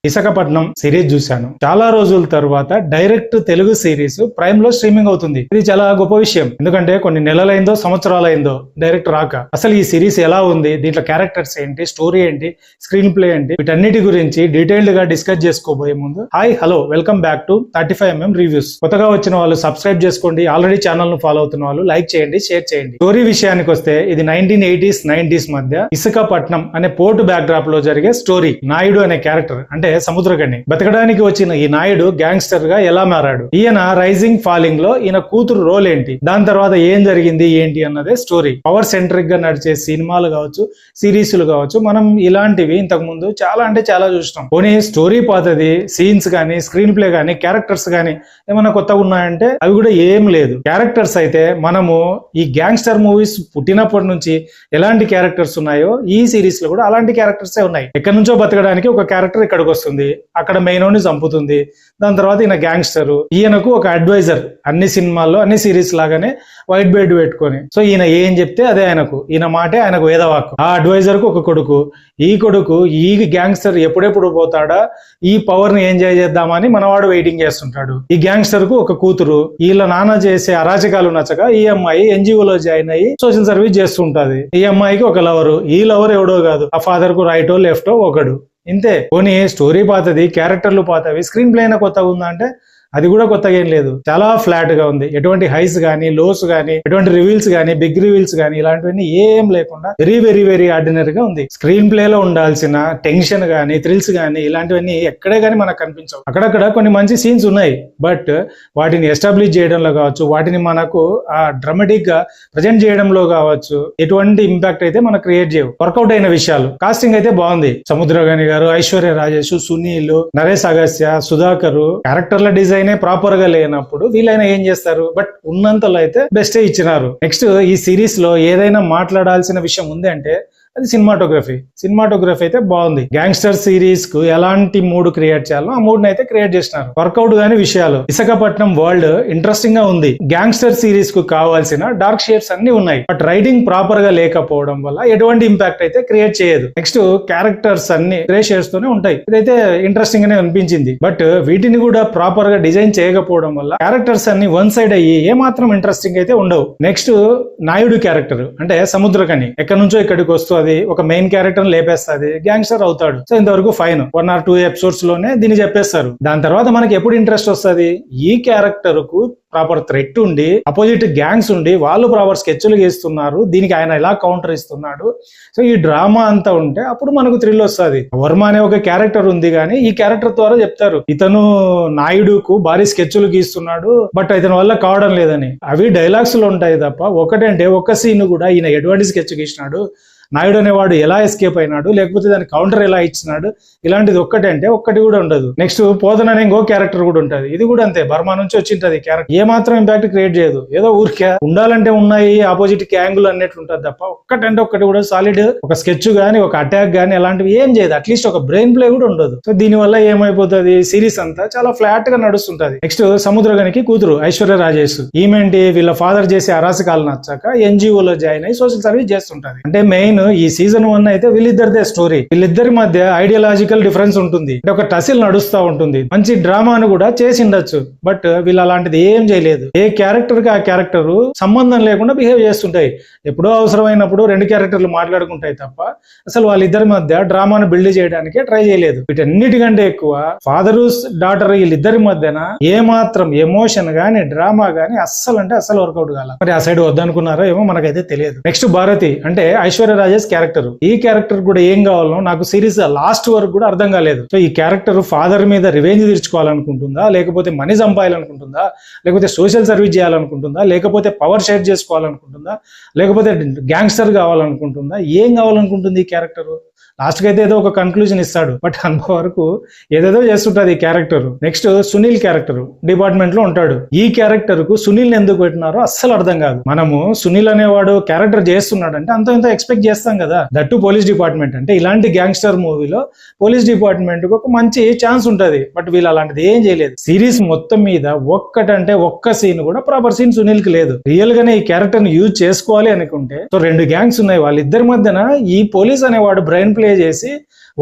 Visakhapatnam series చూశాను. చాలా రోజుల తర్వాత డైరెక్ట్ తెలుగు సిరీస్ ప్రైమ్ లో స్ట్రీమింగ్ అవుతుంది. ఇది చాలా గొప్ప విషయం. ఎందుకంటే కొన్ని నెలలైందో సంవత్సరాలైందో డైరెక్ట్ రాక. అసలు ఈ సిరీస్ ఎలా ఉంది, దీంట్లో క్యారెక్టర్స్ ఏంటి, స్టోరీ ఏంటి, స్క్రీన్ ప్లే ఏంటి, వీటన్నిటి గురించి డీటెయిల్డ్ గా డిస్కస్ చేసుకోబోయే ముందు hi hello welcome back to 35mm reviews. కొత్తగా వచ్చిన వాళ్ళు సబ్స్క్రైబ్ చేసుకోండి. ఆల్రెడీ ఛానల్ ను ఫాలో అవుతున్న వాళ్ళు లైక్ చేయండి, షేర్ చేయండి. స్టోరీ విషయానికి వస్తే ఇది 1980s 90s మధ్య విశాఖపట్నం అనే పోర్టు బ్యాక్ డ్రాప్ లో జరిగే స్టోరీ. నాయుడు అనే క్యారెక్టర్ అంటే సముద్రగని బతకడానికి వచ్చిన ఈ నాయుడు గ్యాంగ్స్టర్ గా ఎలా మారాడు, ఈయన రైజింగ్ ఫాలింగ్ లో ఈయన కూతురు రోల్ ఏంటి, దాని తర్వాత ఏం జరిగింది ఏంటి అన్నదే స్టోరీ. పవర్ సెంట్రిక్ గా నడిచే సినిమాలు కావచ్చు, సిరీస్లు కావచ్చు, మనం ఇలాంటివి ఇంతకు ముందు చాలా అంటే చాలా చూసినాం. పోనీ స్టోరీ పాతది, సీన్స్ గానీ, స్క్రీన్ ప్లే గానీ, క్యారెక్టర్స్ గానీ ఏమైనా కొత్తగా ఉన్నాయంటే అవి కూడా ఏం లేదు. క్యారెక్టర్స్ అయితే మనము ఈ గ్యాంగ్స్టర్ మూవీస్ పుట్టినప్పటి నుంచి ఎలాంటి క్యారెక్టర్స్ ఉన్నాయో ఈ సిరీస్ లో కూడా అలాంటి క్యారెక్టర్స్ ఉన్నాయి. ఎక్కడి నుంచో బతకడానికి ఒక క్యారెక్టర్ ఇక్కడికి వస్తుంది, అక్కడ మెయిన్ ని చంపుతుంది. దాని తర్వాత ఈయన గ్యాంగ్స్టర్, ఈయనకు ఒక అడ్వైజర్. అన్ని సినిమాల్లో అన్ని సిరీస్ లాగానే వైట్ బెడ్ పెట్టుకొని, సో ఈయన ఏం చెప్తే అదే ఆయనకు, ఈయన మాటే ఆయనకు వేదవాక్కు. ఆ అడ్వైజర్ కు ఒక కొడుకు, ఈ గ్యాంగ్స్టర్ ఎప్పుడెప్పుడు పోతాడా, ఈ పవర్ ని ఎంజాయ్ చేద్దామని మనవాడు వెయిటింగ్ చేస్తుంటాడు. ఈ గ్యాంగ్స్టర్ కు ఒక కూతురు, వీళ్ళ నాన్న చేసే అరాచకాలు నచ్చక ఈ అమ్మాయి ఎన్జిఓలో జాయిన్ అయ్యి సోషల్ సర్వీస్ చేస్తుంటది. ఈ అమ్మాయికి ఒక లవరు, ఈ లవర్ ఎవడో కాదు, ఆ ఫాదర్ కు రైటో లెఫ్టో ఒకడు. ఇంతే. పోనీ స్టోరీ పాతది, క్యారెక్టర్లు పాతవి, స్క్రీన్ ప్లే అయినా కొత్తగా ఉందా అంటే అది కూడా కొత్తగా ఏం లేదు. చాలా ఫ్లాట్ గా ఉంది. ఎటువంటి హైస్ గానీ, లోస్ గానీ, ఎటువంటి రివీల్స్ గానీ, బిగ్ రివీల్స్ గానీ ఇలాంటివన్నీ ఏం లేకుండా వెరీ వెరీ వెరీ ఆర్డినరీగా ఉంది. స్క్రీన్ ప్లే లో ఉండాల్సిన టెన్షన్ గానీ, థ్రిల్స్ గానీ ఇలాంటివన్నీ ఎక్కడే గానీ మనకు కనిపించవు. అక్కడక్కడ కొన్ని మంచి సీన్స్ ఉన్నాయి, బట్ వాటిని ఎస్టాబ్లిష్ చేయడంలో కావచ్చు, వాటిని మనకు ఆ డ్రామాటిక్ గా ప్రజెంట్ చేయడంలో కావచ్చు, ఎటువంటి ఇంపాక్ట్ అయితే మనకు క్రియేట్ చేయవు. వర్కౌట్ అయిన విషయాలు, కాస్టింగ్ అయితే బాగుంది. సముద్రగని గారు, ఐశ్వర్య రాజేష్, సునీల్, నరేష్ అగస్త్య, సుధాకర్, క్యారెక్టర్ల డిజైన్ ప్రాపర్ గా లేనప్పుడు వీళ్ళైనా ఏం చేస్తారు, బట్ ఉన్నంతలో అయితే బెస్టే ఇచ్చినారు. నెక్స్ట్ ఈ సిరీస్ లో ఏదైనా మాట్లాడాల్సిన విషయం ఉంది అంటే అది సినిమాటోగ్రఫీ అయితే బాగుంది. గ్యాంగ్స్టర్ సిరీస్ కు ఎలాంటి మూడ్ క్రియేట్ చేయాలో ఆ మూడ్ అయితే క్రియేట్ చేసినారు. వర్కౌట్ గాని విషయాలు. విశాఖపట్నం వరల్డ్ ఇంట్రెస్టింగ్ గా ఉంది. గ్యాంగ్స్టర్ సిరీస్ కు కావాల్సిన డార్క్ షేడ్స్ అన్ని ఉన్నాయి, బట్ రైటింగ్ ప్రాపర్ గా లేకపోవడం వల్ల ఎటువంటి ఇంపాక్ట్ అయితే క్రియేట్ చేయదు. నెక్స్ట్ క్యారెక్టర్స్ అన్ని గ్రే షేడ్స్ తోనే ఉంటాయి. ఇదైతే ఇంట్రెస్టింగ్ గానే అనిపించింది, బట్ వీటిని కూడా ప్రాపర్ గా డిజైన్ చేయకపోవడం వల్ల క్యారెక్టర్స్ అన్ని వన్ సైడ్ అయ్యి ఏమాత్రం ఇంట్రెస్టింగ్ అయితే ఉండవు. నెక్స్ట్ నాయుడు క్యారెక్టర్ అంటే సముద్రకని ఎక్కడి నుంచో ఇక్కడికి వస్తూ ఒక మెయిన్ క్యారెక్టర్ లేపేస్తుంది, గ్యాంగ్స్టర్ అవుతాడు. సో ఇంతవరకు ఫైన్, 1 or 2 ఎపిసోడ్స్ లోనే దీన్ని చెప్పేస్తారు. దాని తర్వాత మనకి ఎప్పుడు ఇంట్రెస్ట్ వస్తుంది, ఈ క్యారెక్టర్ కు ప్రాపర్ థ్రెట్ ఉండి, అపోజిట్ గ్యాంగ్స్ ఉండి, వాళ్ళు ప్రాపర్ స్కెచ్లు గీస్తున్నారు, దీనికి ఆయన ఎలా కౌంటర్ ఇస్తున్నాడు, సో ఈ డ్రామా అంతా ఉంటే అప్పుడు మనకు థ్రిల్ వస్తుంది. వర్మ అనే ఒక క్యారెక్టర్ ఉంది, కానీ ఈ క్యారెక్టర్ ద్వారా చెప్తారు ఇతను నాయుడుకు భారీ స్కెచ్లు గీస్తున్నాడు, బట్ ఇతని వల్ల కావడం లేదని. అవి డైలాగ్స్ లో ఉంటాయి తప్ప ఒకటంటే ఒక్క సీన్ కూడా ఈయన ఎటువంటి స్కెచ్ గీసినాడు, నాయుడు అనేవాడు ఎలా ఎస్కేప్ అయినాడు, లేకపోతే దాని కౌంటర్ ఎలా ఇచ్చినాడు, ఇలాంటిది ఒక్కటంటే ఒక్కటి కూడా ఉండదు. నెక్స్ట్ పోతన అనే ఇంకో క్యారెక్టర్ కూడా ఉంటది. ఇది కూడా అంతే, బర్మా నుంచి వచ్చింటది క్యారెక్టర్. ఏ మాత్రం ఇంపాక్ట్ క్రియేట్ చేయదు. ఏదో ఊరికే ఉండాలంటే ఉన్నాయి ఆపోజిట్ యాంగిల్ అన్నట్టు ఉంటది తప్ప ఒక్కటంటే ఒక్కటి కూడా సాలిడ్ ఒక స్కెచ్ గానీ, ఒక అటాక్ గానీ అలాంటివి ఏం చేయదు. అట్లీస్ట్ ఒక బ్రెయిన్ ప్లే కూడా ఉండదు. సో దీని వల్ల ఏమైపోతుంది, సిరీస్ అంతా చాలా ఫ్లాట్ గా నడుస్తుంటది. నెక్స్ట్ సముద్రగనికి కూతురు ఐశ్వర్య రాజేష్, ఈమెంటి వీళ్ళ ఫాదర్ చేసే అరాచకాలు నచ్చాక ఎన్జిఓలో జాయిన్ అయ్యి సోషల్ సర్వీస్ చేస్తుంటది. అంటే మెయిన్ ఈ సీజన్ 1 అయితే వీళ్ళిద్దరిదే స్టోరీ. వీళ్ళిద్దరి మధ్య ఐడియాలజికల్ డిఫరెన్స్ ఉంటుంది, అంటే ఒక టసిల్ నడుస్తూ ఉంటుంది. మంచి డ్రామాను కూడా చేసి ఉండొచ్చు, బట్ వీళ్ళు అలాంటిది ఏం చేయలేదు. ఏ క్యారెక్టర్ కి ఆ క్యారెక్టర్ సంబంధం లేకుండా బిహేవ్ చేస్తుంటాయి. ఎప్పుడో అవసరమైనప్పుడు 2 క్యారెక్టర్లు మాట్లాడుకుంటాయి తప్ప అసలు వాళ్ళిద్దరి మధ్య డ్రామాను బిల్డ్ చేయడానికి ట్రై చేయలేదు. వీటన్నిటికంటే ఎక్కువ ఫాదరు డాటర్ వీళ్ళిద్దరి మధ్యన ఏ మాత్రం ఎమోషన్ గానీ, డ్రామా గానీ అస్సలు అంటే అస్సలు వర్కౌట్ కాల. మరి ఆ సైడ్ వద్దనుకున్నారో ఏమో మనకైతే తెలియదు. నెక్స్ట్ భారతి అంటే ఐశ్వర్య రాజేష్ క్యారెక్టర్. ఈ క్యారెక్టర్ కూడా ఏం కావాలో నాకు సిరీస్ లాస్ట్ వరకు కూడా అర్థం కాలేదు. సో ఈ క్యారెక్టర్ ఫాదర్ మీద రివెంజ్ తీర్చుకోవాలనుకుంటుందా, లేకపోతే మనీ సంపాదాలనుకుంటుందా, లేకపోతే సోషల్ సర్వీస్ చేయాలనుకుంటుందా, లేకపోతే పవర్ షేర్ చేసుకోవాలనుకుంటుందా, లేకపోతే గ్యాంగ్స్టర్ కావాలనుకుంటుందా, ఏం కావాలనుకుంటుంది ఈ క్యారెక్టర్? లాస్ట్ కి అయితే ఏదో ఒక కన్క్లూజన్ ఇస్తాడు, బట్ అంత వరకు ఏదేదో చేస్తుంటది ఈ character. Next Sunil character department లో ఉంటాడు. ఈ క్యారెక్టర్ కు సునీల్ ఎందుకు పెట్టినారో అస్సలు అర్థం కాదు. మనము సునీల్ అనేవాడు క్యారెక్టర్ చేస్తున్నాడు అంటే అంత ఇంత ఎక్స్పెక్ట్ చేస్తాం కదా. దట్టు పోలీస్ డిపార్ట్మెంట్ అంటే ఇలాంటి గ్యాంగ్స్టర్ మూవీలో పోలీస్ డిపార్ట్మెంట్ కు ఒక మంచి ఛాన్స్ ఉంటది, బట్ వీళ్ళు అలాంటిది ఏం చేయలేదు. సిరీస్ మొత్తం మీద ఒక్కటంటే ఒక్క సీన్ కూడా ప్రాపర్ సీన్ సునీల్ కి లేదు. రియల్ గానే ఈ క్యారెక్టర్ ని యూజ్ చేసుకోవాలి అనుకుంటే, సో 2 గ్యాంగ్స్ ఉన్నాయి, వాళ్ళిద్దరి మధ్యన ఈ పోలీస్ అనేవాడు బ్రెయిన్ ప్లే చేసి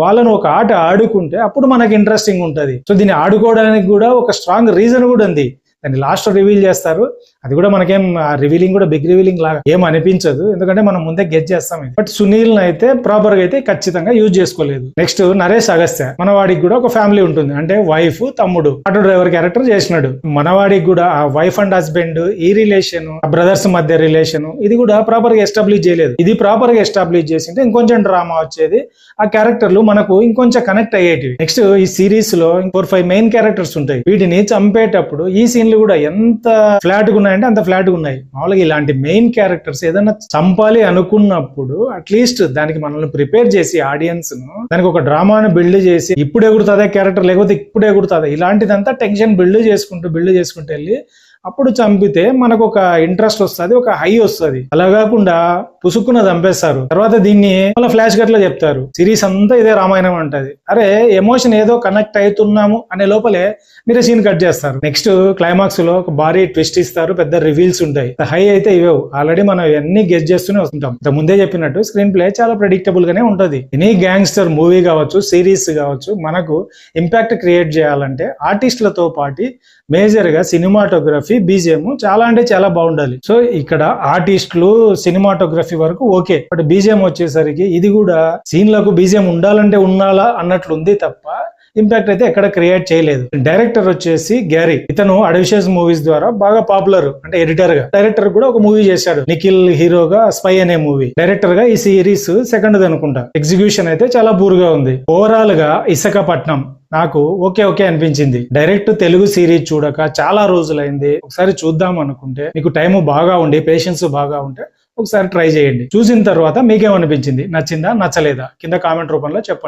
వాళ్ళను ఒక ఆట ఆడుకుంటే అప్పుడు మనకి ఇంట్రెస్టింగ్ ఉంటది. సో దీన్ని ఆడుకోవడానికి కూడా ఒక స్ట్రాంగ్ రీజన్ కూడా ఉంది. దాన్ని లాస్ట్ రివీల్ చేస్తారు, అది కూడా మనకేం రివీలింగ్ కూడా బిగ్ రివీలింగ్ లాగా ఏం అనిపించదు, ఎందుకంటే మనం ముందే గెట్ చేస్తాం ఇది. బట్ సునీల్ అయితే ప్రాపర్ గా అయితే ఖచ్చితంగా యూజ్ చేసుకోలేదు. నెక్స్ట్ నరేష్ అగస్త్య, మనవాడికి కూడా ఒక ఫ్యామిలీ ఉంటుంది, అంటే వైఫ్ తమ్ముడు ఆటో డ్రైవర్ క్యారెక్టర్ చేసినాడు. మనవాడికి కూడా ఆ వైఫ్ అండ్ హస్బెండ్ ఈ రిలేషన్, ఆ బ్రదర్స్ మధ్య రిలేషన్ ఇది కూడా ప్రాపర్ గా ఎస్టాబ్లిష్ చేయలేదు. ఇది ప్రాపర్ గా ఎస్టాబ్లిష్ చేసింటే ఇంకొంచెం డ్రామా వచ్చేది, ఆ క్యారెక్టర్లు మనకు ఇంకొంచెం కనెక్ట్ అయ్యేటివి. నెక్స్ట్ ఈ సిరీస్ లో 4-5 మెయిన్ క్యారెక్టర్స్ ఉంటాయి. వీటిని చంపేటప్పుడు ఈ సీన్లు కూడా ఎంత ఫ్లాట్ గా ఉన్నాయంటే అంత ఫ్లాట్ గా ఉన్నాయి. మామూలుగా ఇలాంటి మెయిన్ క్యారెక్టర్స్ ఏదైనా చంపాలి అనుకున్నప్పుడు అట్లీస్ట్ దానికి మనల్ని ప్రిపేర్ చేసి ఆడియన్స్ ను దానికి ఒక డ్రామాను బిల్డ్ చేసి ఇప్పుడు ఎగురుతుందా క్యారెక్టర్ లేకపోతే ఇప్పుడు ఎగురుతుందా ఇలాంటిదంతా టెన్షన్ బిల్డ్ చేసుకుంటూ వెళ్ళి అప్పుడు చంపితే మనకు ఒక ఇంట్రెస్ట్ వస్తుంది, ఒక హై వస్తుంది. అలా కాకుండా పుసుక్కున చంపేస్తారు, తర్వాత దీన్ని మళ్ళీ ఫ్లాష్ కట్ లో చెప్తారు. సిరీస్ అంతా ఇదే రామాయణం అంటది. అరే ఎమోషన్ ఏదో కనెక్ట్ అవుతున్నాము అనే లోపలే మీరే సీన్ కట్ చేస్తారు. నెక్స్ట్ క్లైమాక్స్ లో ఒక భారీ ట్విస్ట్ ఇస్తారు, పెద్ద రివీల్స్ ఉంటాయి. హై అయితే ఇవేవు, ఆల్రెడీ మనం ఇవన్నీ గెస్ చేస్తూనే వస్తుంటాం. ఇంత ముందే చెప్పినట్టు స్క్రీన్ ప్లే చాలా ప్రెడిక్టబుల్ గానే ఉంటది. ఎనీ గ్యాంగ్స్టర్ మూవీ కావచ్చు, సిరీస్ కావచ్చు, మనకు ఇంపాక్ట్ క్రియేట్ చేయాలంటే ఆర్టిస్టులతో పాటు మేజర్ గా సినిమాటోగ్రఫీ, బీజిఎం చాలా అంటే చాలా బాగుండాలి. సో ఇక్కడ ఆర్టిస్టులు, సినిమాటోగ్రఫీ వరకు ఓకే, బట్ బీజిఎం వచ్చేసరికి ఇది కూడా సీన్లకు బీజిఎం ఉండాలంటే ఉండాలా అన్నట్లు ఉంది తప్ప ఇంపాక్ట్ అయితే ఎక్కడ క్రియేట్ చేయలేదు. డైరెక్టర్ వచ్చేసి గ్యారీ, ఇతను అడివిషియస్ మూవీస్ ద్వారా బాగా పాపులర్, అంటే ఎడిటర్ గా. డైరెక్టర్ కూడా ఒక మూవీ చేశాడు నిఖిల్ హీరోగా, స్పై అనే మూవీ. డైరెక్టర్ గా ఈ సిరీస్ సెకండ్ అనుకుంటా. ఎగ్జిక్యూషన్ అయితే చాలా బూరుగా ఉంది. ఓవరాల్ గా ఇసకపట్నం నాకు ఓకే అనిపించింది. డైరెక్ట్ తెలుగు సిరీస్ చూడక చాలా రోజులైంది, ఒకసారి చూద్దాం అనుకుంటే మీకు టైం బాగా ఉండి పేషెన్స్ బాగా ఉంటే ఒకసారి ట్రై చేయండి. చూసిన తర్వాత మీకేమనిపించింది, నచ్చిందా నచ్చలేదా కింద కామెంట్ రూపంలో చెప్పండి.